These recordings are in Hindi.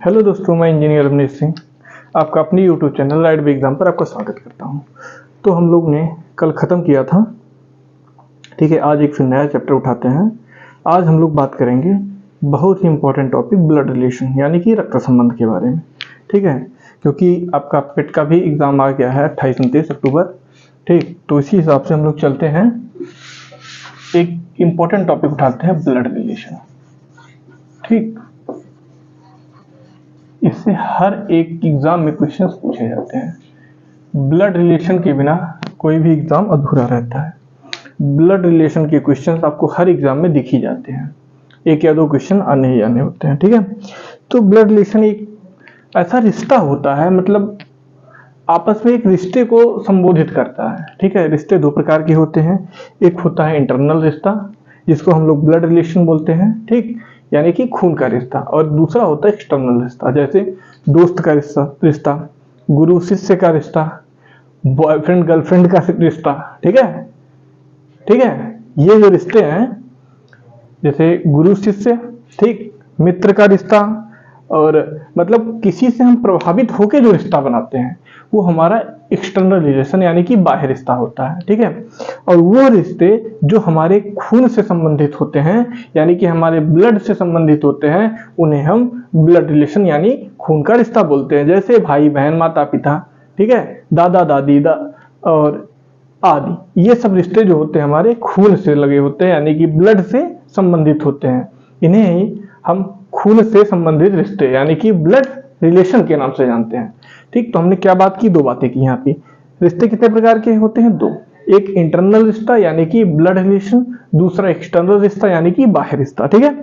हेलो दोस्तों, मैं इंजीनियर अवनीश सिंह आपका अपनी YouTube channel right B exam पर आपका स्वागत करता हूं। तो हम लोग ने कल ख़त्म किया था, ठीक है। आज एक फिर नया चैप्टर उठाते हैं। आज हम लोग बात करेंगे बहुत ही इंपॉर्टेंट टॉपिक ब्लड रिलेशन यानी कि रक्त संबंध के बारे में, ठीक है। क्योंकि आपका पेट का भी एग्ज़ाम आ गया है 28-29 अक्टूबर, ठीक। तो इसी हिसाब से हम लोग चलते हैं, एक इम्पॉर्टेंट टॉपिक उठाते हैं ब्लड रिलेशन, ठीक। इससे हर एक एग्जाम में क्वेश्चंस पूछे जाते हैं। ब्लड रिलेशन के बिना कोई भी एग्जाम अधूरा रहता है। ब्लड रिलेशन के क्वेश्चंस आपको हर एग्जाम में दिख ही जाते हैं, एक या दो क्वेश्चन आने ही आने होते हैं, ठीक है। तो ब्लड रिलेशन एक ऐसा रिश्ता होता है, मतलब आपस में एक रिश्ते को संबोधित करता है, ठीक है। रिश्ते दो प्रकार के होते हैं, एक होता है इंटरनल रिश्ता जिसको हम लोग ब्लड रिलेशन बोलते हैं, ठीक, यानी कि खून का रिश्ता, और दूसरा होता है एक्सटर्नल रिश्ता, जैसे दोस्त का रिश्ता, गुरु शिष्य का रिश्ता, बॉयफ्रेंड गर्लफ्रेंड का रिश्ता, ठीक है, ठीक है। ये जो रिश्ते हैं जैसे गुरु शिष्य, ठीक, मित्र का रिश्ता, और मतलब किसी से हम प्रभावित होकर जो रिश्ता बनाते हैं वो हमारा एक्सटर्नल रिलेशन यानी कि बाह्य रिश्ता होता है, ठीक है। और वो रिश्ते जो हमारे खून से संबंधित होते हैं यानी कि हमारे ब्लड से संबंधित होते हैं उन्हें हम ब्लड रिलेशन यानी खून का रिश्ता बोलते हैं। जैसे भाई बहन, माता पिता, ठीक है, दादा दादी और आदि, ये सब रिश्ते जो होते हैं हमारे खून से लगे होते हैं यानी कि ब्लड से संबंधित होते हैं। इन्हें ही हम खून से संबंधित रिश्ते यानी कि ब्लड रिलेशन के नाम से जानते हैं, ठीक। तो हमने क्या बात की, दो बातें की यहाँ पे। रिश्ते कितने प्रकार के होते हैं? दो। एक इंटरनल रिश्ता यानी कि ब्लड रिलेशन, दूसरा एक्सटर्नल रिश्ता यानी कि बाह्य रिश्ता, ठीक है।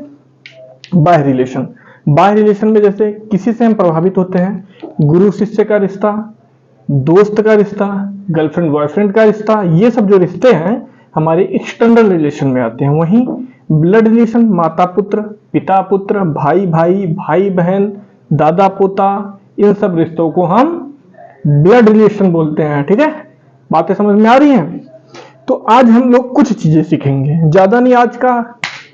बाह्य रिलेशन, बाह्य रिलेशन में जैसे किसी से हम प्रभावित होते हैं, गुरु शिष्य का रिश्ता, दोस्त का रिश्ता, गर्लफ्रेंड बॉयफ्रेंड का रिश्ता, ये सब जो रिश्ते हैं हमारे एक्सटर्नल रिलेशन में आते हैं। वहीं ब्लड रिलेशन माता पुत्र, पिता पुत्र, भाई भाई, भाई बहन, दादा पोता, इन सब रिश्तों को हम ब्लड रिलेशन बोलते हैं, ठीक है। बातें समझ में आ रही हैं? तो आज हम लोग कुछ चीजें सीखेंगे, ज्यादा नहीं। आज का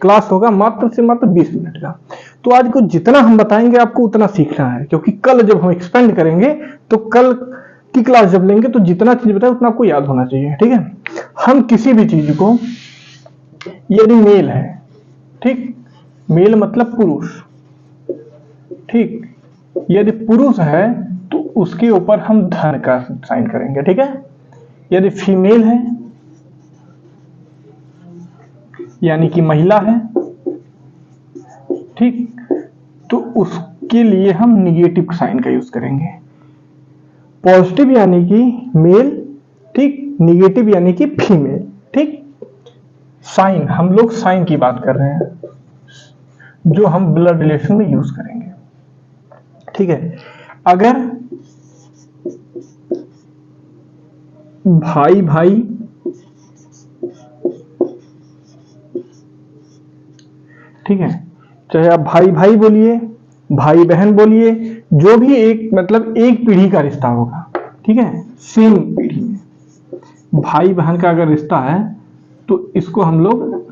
क्लास होगा मात्र से मात्र 20 मिनट का। तो आज को जितना हम बताएंगे आपको उतना सीखना है, क्योंकि कल जब हम एक्सपेंड करेंगे तो कल की क्लास जब लेंगे तो जितना चीज बताए उतना आपको याद होना चाहिए, ठीक है। हम किसी भी चीज को, यदि मेल है, ठीक, मेल मतलब पुरुष, ठीक, यदि पुरुष है तो उसके ऊपर हम धन का साइन करेंगे, ठीक है। यदि फीमेल है यानी कि महिला है, ठीक, तो उसके लिए हम निगेटिव साइन का यूज करेंगे। पॉजिटिव यानी कि मेल, ठीक, निगेटिव यानी कि फीमेल, ठीक। साइन, हम लोग साइन की बात कर रहे हैं जो हम ब्लड रिलेशन में यूज करेंगे, ठीक है। अगर भाई भाई, ठीक है, चाहे आप भाई भाई बोलिए, भाई बहन बोलिए, जो भी एक मतलब एक पीढ़ी का रिश्ता होगा, ठीक है, सेम पीढ़ी में भाई बहन का अगर रिश्ता है तो इसको हम लोग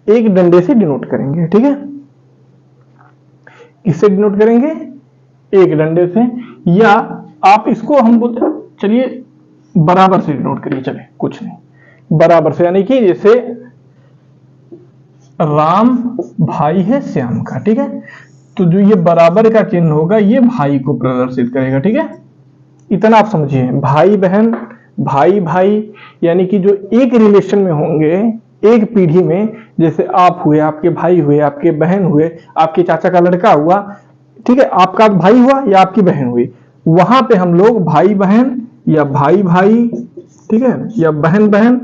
एक डंडे से डिनोट करेंगे, ठीक है। किससे डिनोट करेंगे? एक डंडे से, या आप इसको हम बोलते हैं, चलिए बराबर से डिनोट करिए, चले कुछ नहीं, बराबर से, यानी कि जैसे राम भाई है श्याम का, ठीक है, तो जो ये बराबर का चिन्ह होगा ये भाई को प्रदर्शित करेगा, ठीक है। इतना आप समझिए। भाई बहन, भाई भाई यानी कि जो एक रिलेशन में होंगे एक पीढ़ी में, जैसे आप हुए, आपके भाई हुए, आपके बहन हुए, आपके चाचा का लड़का हुआ, ठीक है, आपका भाई हुआ या आपकी बहन हुई, वहां पे हम लोग भाई बहन या भाई भाई, ठीक है, या बहन बहन,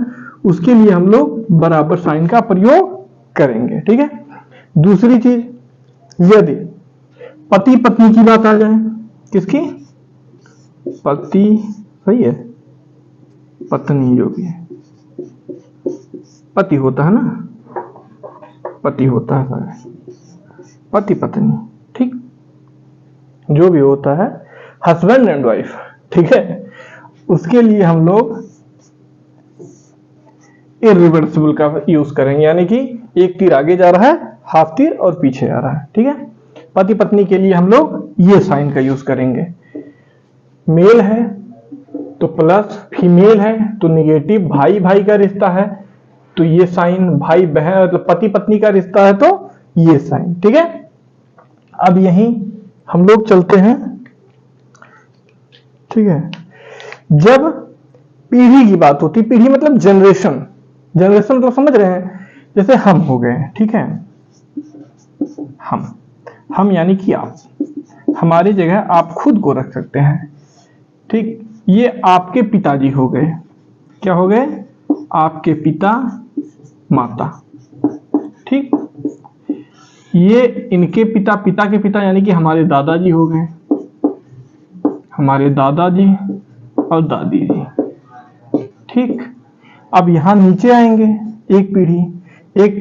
उसके लिए हम लोग बराबर साइन का प्रयोग करेंगे, ठीक है। दूसरी चीज, यदि पति पत्नी की बात आ जाए, किसकी? पति, सही है, पत्नी जो भी है, पति होता है ना, पति होता है, पति पत्नी, ठीक, जो भी होता है हस्बैंड एंड वाइफ, ठीक है, उसके लिए हम लोग इरिवर्सिबल का यूज करेंगे, यानी कि एक तीर आगे जा रहा है, हाफ तीर और पीछे आ रहा है, ठीक है। पति पत्नी के लिए हम लोग ये साइन का यूज करेंगे। मेल है तो प्लस, फीमेल है तो निगेटिव, भाई भाई का रिश्ता है तो ये साइन, भाई बहन मतलब पति पत्नी का रिश्ता है तो ये साइन, ठीक है। अब यहीं हम लोग चलते हैं, ठीक है। जब पीढ़ी की बात होती, पीढ़ी मतलब जनरेशन, जनरेशन तो समझ रहे हैं, जैसे हम हो गए, ठीक है। हम यानी कि आप, हमारी जगह आप खुद को रख सकते हैं, ठीक। ये आपके पिताजी हो गए, क्या हो गए, आपके पिता माता, ठीक। ये इनके पिता, पिता के पिता यानी कि हमारे दादाजी हो गए, हमारे दादाजी और दादी जी, ठीक। अब यहां नीचे आएंगे, एक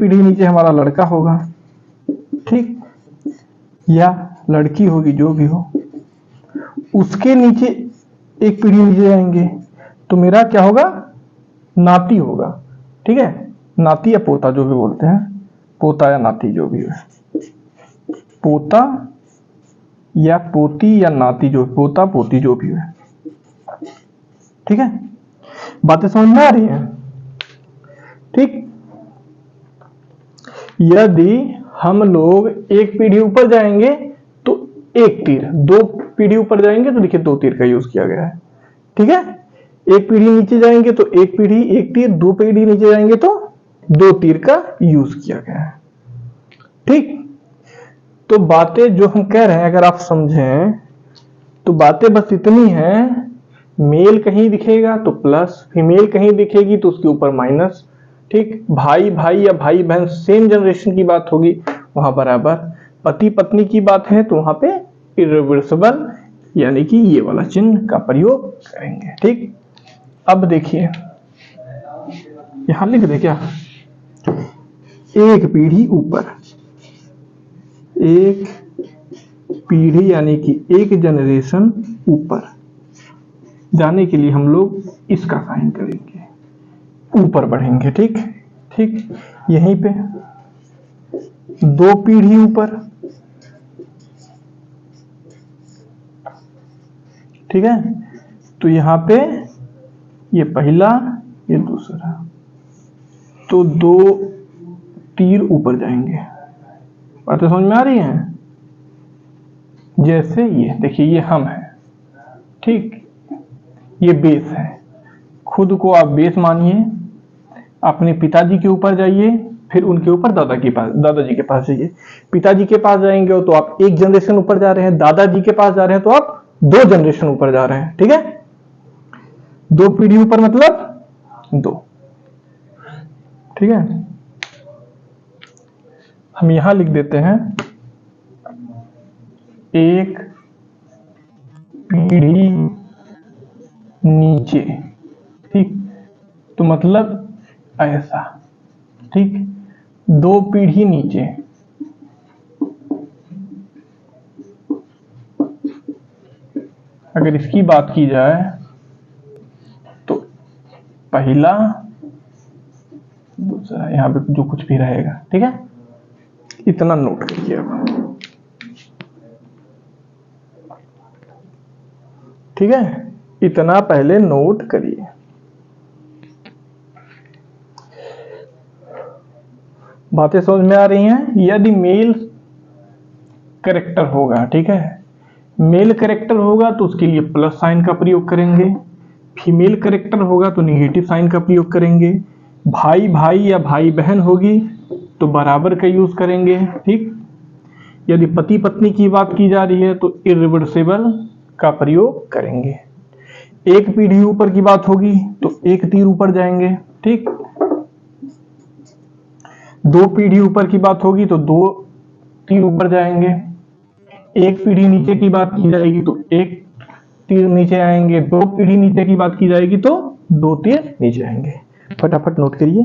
पीढ़ी नीचे हमारा लड़का होगा, ठीक, या लड़की होगी, जो भी हो। उसके नीचे एक पीढ़ी नीचे आएंगे तो मेरा क्या होगा, नाती होगा, ठीक है। नाती या पोता जो भी बोलते हैं, पोता या नाती जो भी है, पोता या पोती या नाती, जो पोता पोती जो भी है, ठीक है। बातें समझ में आ रही हैं, ठीक। यदि हम लोग एक पीढ़ी ऊपर जाएंगे तो एक तीर, दो पीढ़ी ऊपर जाएंगे तो देखिए दो तीर का यूज किया गया है, ठीक है। एक पीढ़ी नीचे जाएंगे तो एक पीढ़ी एक तीर, दो पीढ़ी नीचे जाएंगे तो दो तीर का यूज किया गया है, ठीक। तो बातें जो हम कह रहे हैं अगर आप समझें तो बातें बस इतनी है, मेल कहीं दिखेगा तो प्लस, फीमेल कहीं दिखेगी तो उसके ऊपर माइनस, ठीक। भाई भाई या भाई बहन सेम जनरेशन की बात होगी वहां बराबर, पति पत्नी की बात है तो वहां पे इरिवर्सिबल यानी कि ये वाला चिन्ह का प्रयोग करेंगे, ठीक। अब देखिए यहां लिख दे क्या, एक पीढ़ी ऊपर, एक पीढ़ी यानी कि एक जनरेशन ऊपर जाने के लिए हम लोग इसका साइन करेंगे, ऊपर बढ़ेंगे, ठीक ठीक। यहीं पे दो पीढ़ी ऊपर, ठीक है। तो यहां पे ये पहला ये दूसरा, तो दो तीर ऊपर जाएंगे। बातें समझ में आ रही हैं? जैसे ये देखिए ये हम है, ठीक, ये बेस है, खुद को आप बेस मानिए, अपने पिताजी के ऊपर जाइए, फिर उनके ऊपर दादाजी के पास जाइए। पिताजी के पास जाएंगे तो आप एक जनरेशन ऊपर जा रहे हैं, दादाजी के पास जा रहे हैं तो आप दो जनरेशन ऊपर जा रहे हैं, ठीक है। दो पीढ़ी ऊपर मतलब दो, ठीक है। हम यहां लिख देते हैं एक पीढ़ी नीचे, ठीक। तो मतलब ऐसा, ठीक, दो पीढ़ी नीचे, अगर इसकी बात की जाए तो पहला दूसरा, यहां पे जो कुछ भी रहेगा, ठीक है। इतना नोट करिए अब, ठीक है, इतना पहले नोट करिए। बातें समझ में आ रही हैं? यदि मेल कैरेक्टर होगा, ठीक है, मेल कैरेक्टर होगा तो उसके लिए प्लस साइन का प्रयोग करेंगे, फीमेल कैरेक्टर होगा तो नेगेटिव साइन का प्रयोग करेंगे, भाई भाई या भाई बहन होगी तो बराबर का यूज करेंगे, ठीक। यदि पति पत्नी की बात की जा रही है तो इरिवर्सिबल का प्रयोग करेंगे। एक पीढ़ी ऊपर की बात होगी तो एक तीर ऊपर जाएंगे, ठीक। दो पीढ़ी ऊपर की बात होगी तो दो तीर ऊपर जाएंगे। एक पीढ़ी नीचे की बात की जाएगी तो एक तीर नीचे आएंगे। दो पीढ़ी नीचे की बात की जाएगी तो दो तीर नीचे आएंगे। फटाफट नोट करिए,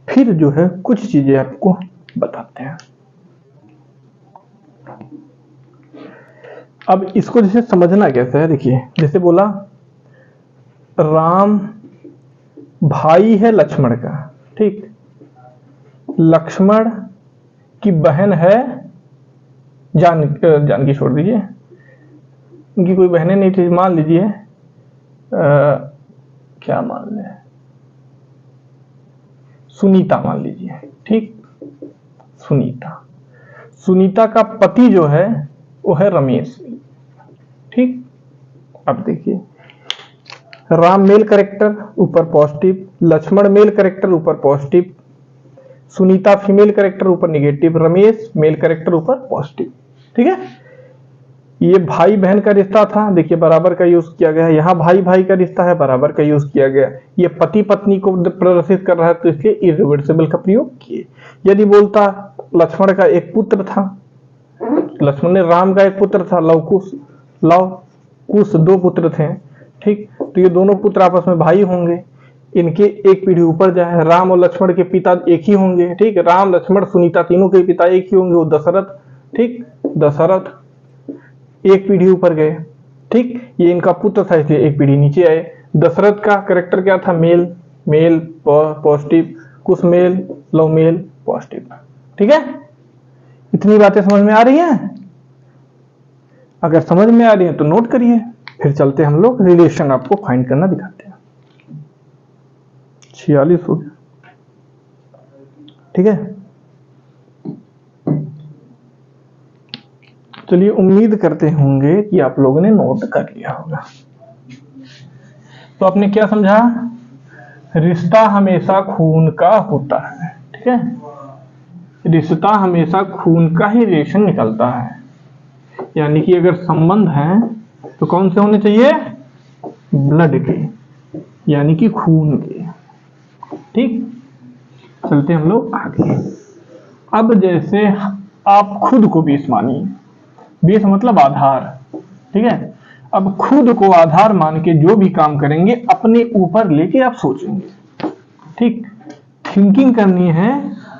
फिर जो है कुछ चीजें आपको बताते हैं। अब इसको जैसे समझना कैसे है, देखिए जैसे बोला राम भाई है लक्ष्मण का, ठीक। लक्ष्मण की बहन है, जानकी छोड़ दीजिए, उनकी कोई बहनें नहीं थी, मान लीजिए क्या मान लें, सुनीता मान लीजिए, ठीक, सुनीता का पति जो है वो है रमेश, ठीक। अब देखिए, राम मेल कैरेक्टर ऊपर पॉजिटिव, लक्ष्मण मेल कैरेक्टर ऊपर पॉजिटिव, सुनीता फीमेल कैरेक्टर ऊपर निगेटिव, रमेश मेल कैरेक्टर ऊपर पॉजिटिव, ठीक है। ये भाई बहन का रिश्ता था, देखिए बराबर का यूज किया गया है। यहाँ भाई भाई का रिश्ता है, बराबर का यूज किया गया। ये पति पत्नी को प्रदर्शित कर रहा है, तो इसलिए इरिवर्सिबल का प्रयोग किए। यदि बोलता लक्ष्मण का एक पुत्र था, लक्ष्मण ने राम का एक पुत्र था, कुश दो पुत्र थे, ठीक। तो ये दोनों पुत्र आपस में भाई होंगे, इनके एक पीढ़ी ऊपर जाए, राम और लक्ष्मण के पिता एक ही होंगे, ठीक। राम लक्ष्मण सुनीता तीनों के पिता एक ही होंगे, वो दशरथ, ठीक। दशरथ एक पीढ़ी ऊपर गए, ठीक। ये इनका पुत्र था इसलिए एक पीढ़ी नीचे आए। दशरथ का कैरेक्टर क्या था? मेल, मेल पॉजिटिव, कुश मेल, लव मेल पॉजिटिव, ठीक है। इतनी बातें समझ में आ रही हैं? अगर समझ में आ रही है तो नोट करिए, फिर चलते हम लोग रिलेशन आपको फाइंड करना दिखाते हैं। 46 हो गया, ठीक है। चलिए, उम्मीद करते होंगे कि आप लोगों ने नोट कर लिया होगा। तो आपने क्या समझा? रिश्ता हमेशा खून का होता है, ठीक है। रिश्ता हमेशा खून का ही रिलेशन निकलता है, यानी कि अगर संबंध है तो कौन से होने चाहिए? ब्लड के, यानी कि खून के, ठीक। चलते हम लोग आगे। अब जैसे आप खुद को बेस मानिए, बेस मतलब आधार, ठीक है। अब खुद को आधार मान के जो भी काम करेंगे अपने ऊपर लेके आप सोचेंगे, ठीक। थिंकिंग करनी है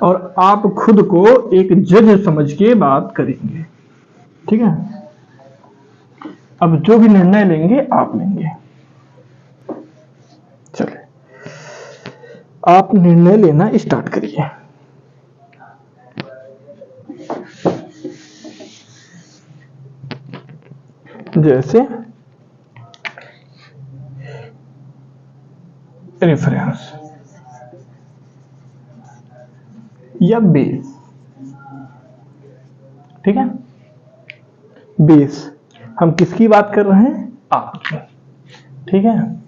और आप खुद को एक जज समझ के बात करेंगे, ठीक है। अब जो भी निर्णय लेंगे आप लेंगे। चलिए, आप निर्णय लेना स्टार्ट करिए। जैसे रेफरेंस या बेस, ठीक है। बेस, हम किसकी बात कर रहे हैं? आपकी, ठीक है।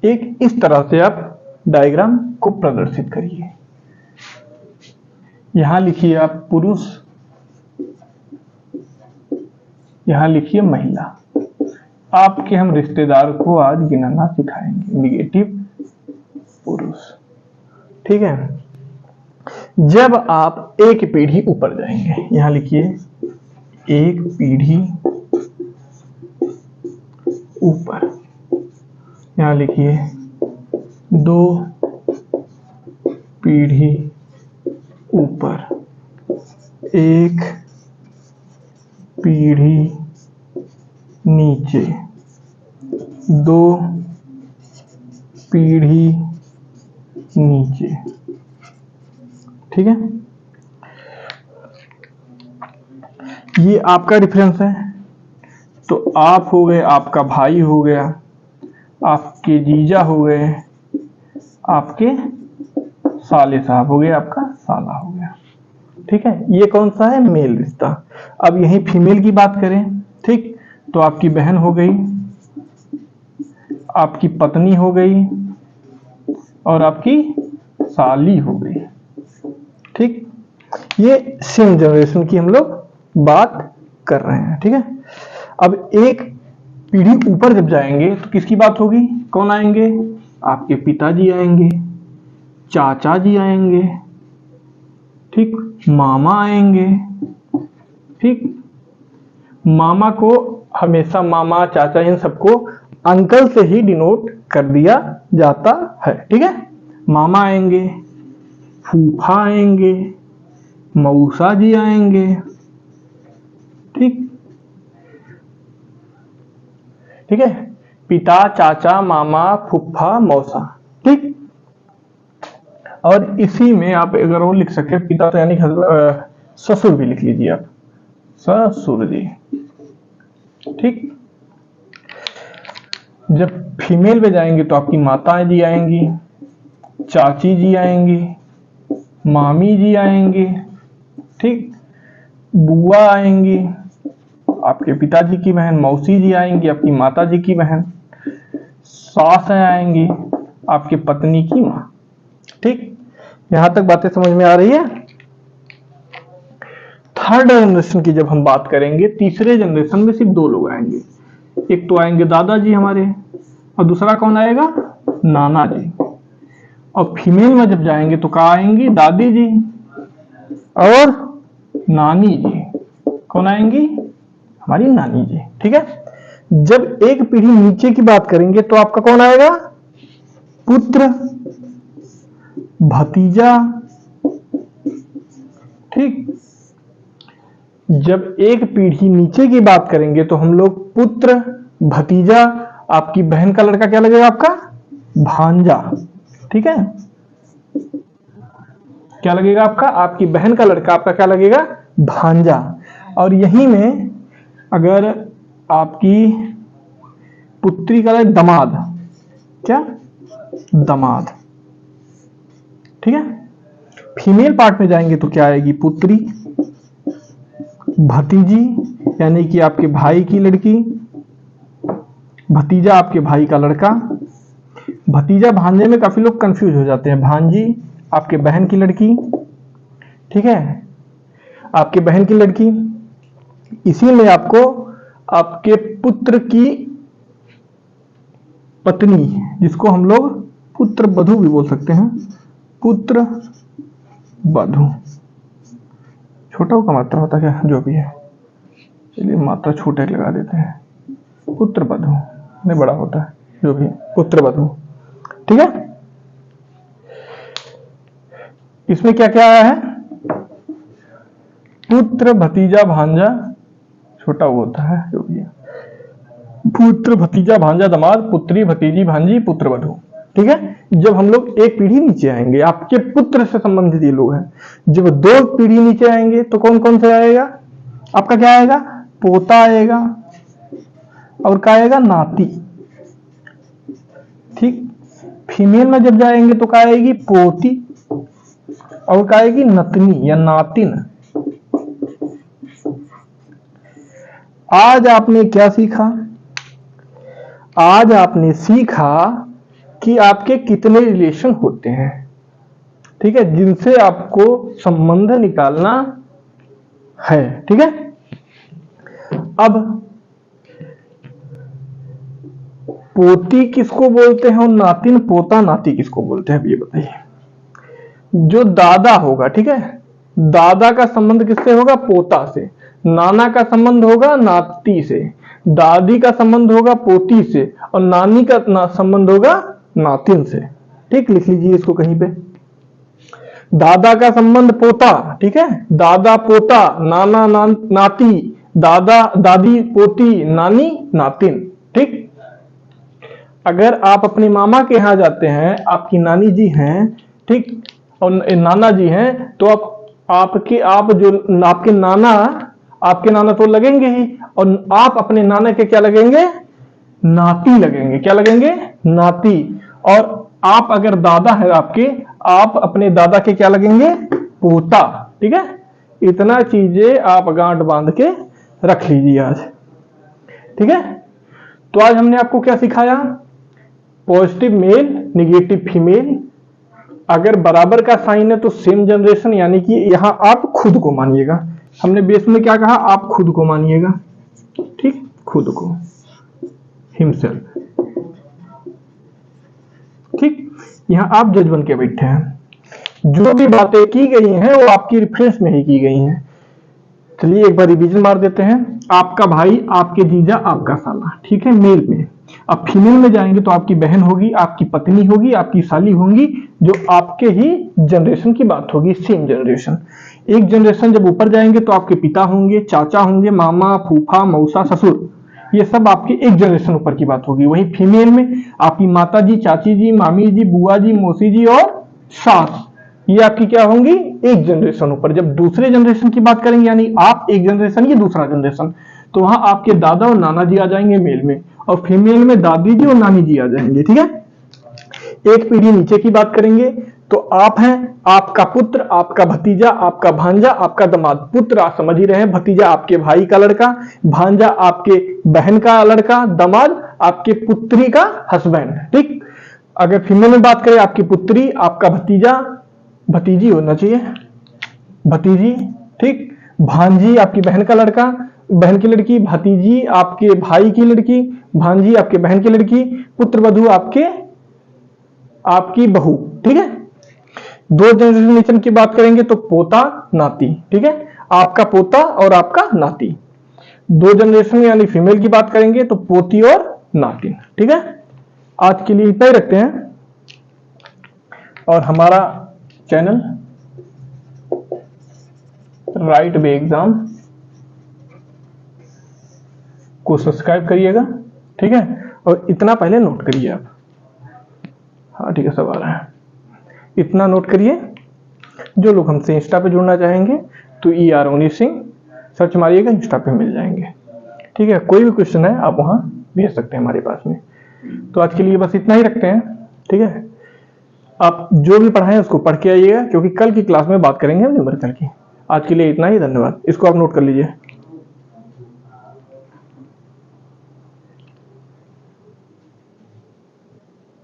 एक इस तरह से आप डायग्राम को प्रदर्शित करिए। यहां लिखिए आप पुरुष, यहां लिखिए महिला। आपके हम रिश्तेदार को आज गिनना सिखाएंगे, निगेटिव पुरुष, ठीक है। जब आप एक पीढ़ी ऊपर जाएंगे, यहां लिखिए एक पीढ़ी ऊपर, यहां लिखिए 2 पीढ़ी ऊपर, 1 पीढ़ी नीचे, 2 पीढ़ी नीचे, ठीक है। ये आपका रेफरेंस है, तो आप हो गए, आपका भाई हो गया, आपके जीजा हो गए, आपके साले साहब हो गए, आपका साला हो गया, ठीक है। ये कौन सा है? मेल रिश्ता। अब यही फीमेल की बात करें, ठीक, तो आपकी बहन हो गई, आपकी पत्नी हो गई और आपकी साली हो गई, ठीक। ये सेम जनरेशन की हम लोग बात कर रहे हैं, ठीक है। अब एक पीढ़ी ऊपर जब जाएंगे तो किसकी बात होगी? कौन आएंगे? आपके पिताजी आएंगे, चाचा जी आएंगे, ठीक, मामा आएंगे, ठीक। मामा को हमेशा मामा, चाचा, इन सबको अंकल से ही डिनोट कर दिया जाता है, ठीक है। मामा आएंगे, फूफा आएंगे, मऊसा जी आएंगे। ठीक ठीक है, पिता, चाचा, मामा, फूफा, मौसा। ठीक, और इसी में आप अगर और लिख सके, पिता तो यानी ससुर भी लिख लीजिए आप, ससुर जी। ठीक, जब फीमेल पे जाएंगे तो आपकी माता जी आएंगी, चाची जी आएंगी, मामी जी आएंगी। ठीक, बुआ आएंगी, आपके पिताजी की बहन, मौसी जी आएंगी, आपकी माता जी की बहन, सास आएंगी, आपके पत्नी की मां। ठीक, यहां तक बातें समझ में आ रही है। थर्ड जनरेशन की जब हम बात करेंगे, तीसरे जनरेशन में सिर्फ 2 लोग आएंगे। एक तो आएंगे दादाजी हमारे, और दूसरा कौन आएगा, नाना जी। और फीमेल में जब जाएंगे तो कहा आएंगी, दादी जी और नानी जी। कौन आएंगी, हमारी नानी जी। ठीक है, जब एक पीढ़ी नीचे की बात करेंगे तो आपका कौन आएगा, पुत्र, भतीजा। ठीक, जब एक पीढ़ी नीचे की बात करेंगे तो हम लोग पुत्र, भतीजा, आपकी बहन का लड़का क्या लगेगा, आपका भांजा। ठीक है, क्या लगेगा आपका, आपकी बहन का लड़का आपका क्या लगेगा, भांजा। और यहीं में अगर आपकी पुत्री का दमाद, क्या, दमाद। ठीक है, फीमेल पार्ट में जाएंगे तो क्या आएगी, पुत्री, भतीजी यानी कि आपके भाई की लड़की, भतीजा आपके भाई का लड़का। भतीजा भांजे में काफी लोग कंफ्यूज हो जाते हैं, भांजी आपके बहन की लड़की। ठीक है, आपके बहन की लड़की। इसी में आपको आपके पुत्र की पत्नी, जिसको हम लोग पुत्र वधू भी बोल सकते हैं, पुत्र वधू। छोटा का मात्रा होता क्या, जो भी है, चलिए मात्रा छोटे लगा देते हैं, पुत्र वधू नहीं बड़ा होता है, जो भी पुत्र वधू। ठीक है, इसमें क्या क्या आया है, पुत्र, भतीजा, भांजा, छोटा वो होता है जो भी है, पुत्र, भतीजा, भांजा, दामाद, पुत्री, भतीजी, भांजी, पुत्र वधू। ठीक है, जब हम लोग एक पीढ़ी नीचे आएंगे, आपके पुत्र से संबंधित ये लोग हैं, जब 2 पीढ़ी नीचे आएंगे तो कौन कौन से आएगा, आपका क्या आएगा, पोता आएगा, और क्या आएगा, नाती। ठीक, फीमेल में जब जाएंगे तो क्या आएगी, पोती, और क्या आएगी, नतनी या नातिन। आज आपने क्या सीखा, आज आपने सीखा कि आपके कितने रिलेशन होते हैं। ठीक है, जिनसे आपको संबंध निकालना है। ठीक है, अब पोती किसको बोलते हैं और नातिन, पोता, नाती किसको बोलते हैं, अब ये बताइए। जो दादा होगा, ठीक है, दादा का संबंध किससे होगा, पोता से। नाना का संबंध होगा नाती से, दादी का संबंध होगा पोती से, और नानी का संबंध होगा नातिन से। ठीक, लिख लीजिए इसको कहीं पे। दादा का संबंध पोता, ठीक है, दादा पोता, नाना नाती, दादा दादी पोती, नानी नातिन। ठीक, अगर आप अपने मामा के यहां जाते हैं, आपकी नानी जी हैं, ठीक, और नाना जी हैं, तो आपके नाना तो लगेंगे ही, और आप अपने नाना के क्या लगेंगे, नाती लगेंगे। क्या लगेंगे, नाती। और आप अगर दादा है आपके, आप अपने दादा के क्या लगेंगे, पोता। ठीक है, इतना चीजें आप गांठ बांध के रख लीजिए आज। ठीक है, तो आज हमने आपको क्या सिखाया, पॉजिटिव मेल, निगेटिव फीमेल। अगर बराबर का साइन है तो सेम जनरेशन, यानी कि यहां आप खुद को मानिएगा। हमने बेस में क्या कहा, आप खुद को मानिएगा। ठीक, खुद को, हिमसेल्फ। ठीक, यहां आप जज बन के बैठे हैं, जो भी बातें की गई हैं वो आपकी रेफरेंस में ही की गई हैं। चलिए एक बार रिवीजन मार देते हैं। आपका भाई, आपके जीजा, आपका साला, ठीक है, मेल में। अब फीमेल में जाएंगे तो आपकी बहन होगी, आपकी पत्नी होगी, आपकी साली होंगी, जो आपके ही जनरेशन की बात होगी, सेम जनरेशन। एक जनरेशन जब ऊपर जाएंगे तो आपके पिता होंगे, चाचा होंगे, मामा, फूफा, मौसा, ससुर, ये सब आपकी एक जनरेशन ऊपर की बात होगी। वहीं फीमेल में आपकी माता जी, चाची जी, मामी जी, बुआ जी, मौसी जी और सास, ये आपकी क्या होंगी, एक जनरेशन ऊपर। जब दूसरे जनरेशन की बात करेंगे, यानी आप एक जनरेशन, ये दूसरा जनरेशन, तो वहां आपके दादा और नाना जी आ जाएंगे मेल में, और फीमेल में दादी जी और नानी जी आ जाएंगे। ठीक है, एक पीढ़ी नीचे की बात करेंगे तो आप हैं, आपका पुत्र, आपका भतीजा, आपका भांजा, आपका दामाद। पुत्र आप समझ ही रहे हैं, भतीजा आपके भाई का लड़का, भांजा आपके बहन का लड़का, दामाद आपके पुत्री का हस्बैंड। ठीक, अगर फीमेल में बात करें, आपकी पुत्री, आपका भतीजा, भतीजी होना चाहिए, भतीजी। ठीक, भांजी आपकी बहन का लड़का, बहन की लड़की, भतीजी आपके भाई की लड़की, भांजी आपके बहन की लड़की, पुत्र वधू आपकी बहू। ठीक है, दो जनरेशन की बात करेंगे तो पोता नाती। ठीक है, आपका पोता और आपका नाती। दो जनरेशन यानी फीमेल की बात करेंगे तो पोती और नातिन। ठीक है, आज के लिए इतना ही रखते हैं, और हमारा चैनल राइट वे एग्जाम को सब्सक्राइब करिएगा। ठीक है, और इतना पहले नोट करिए आप। हाँ ठीक है, सब आ रहा है, इतना नोट करिए। जो लोग हमसे इंस्टा पे जुड़ना चाहेंगे तो ER ओनी सिंह सर्च मारिएगा, इंस्टा पे मिल जाएंगे। ठीक है, कोई भी क्वेश्चन है आप वहां भेज सकते हैं हमारे पास में। तो आज के लिए बस इतना ही रखते हैं। ठीक है, आप जो भी पढ़ाएं उसको पढ़ के आइएगा, क्योंकि कल की क्लास में बात करेंगे हम न्यूमेरिकल की। आज के लिए इतना ही, धन्यवाद। इसको आप नोट कर लीजिए।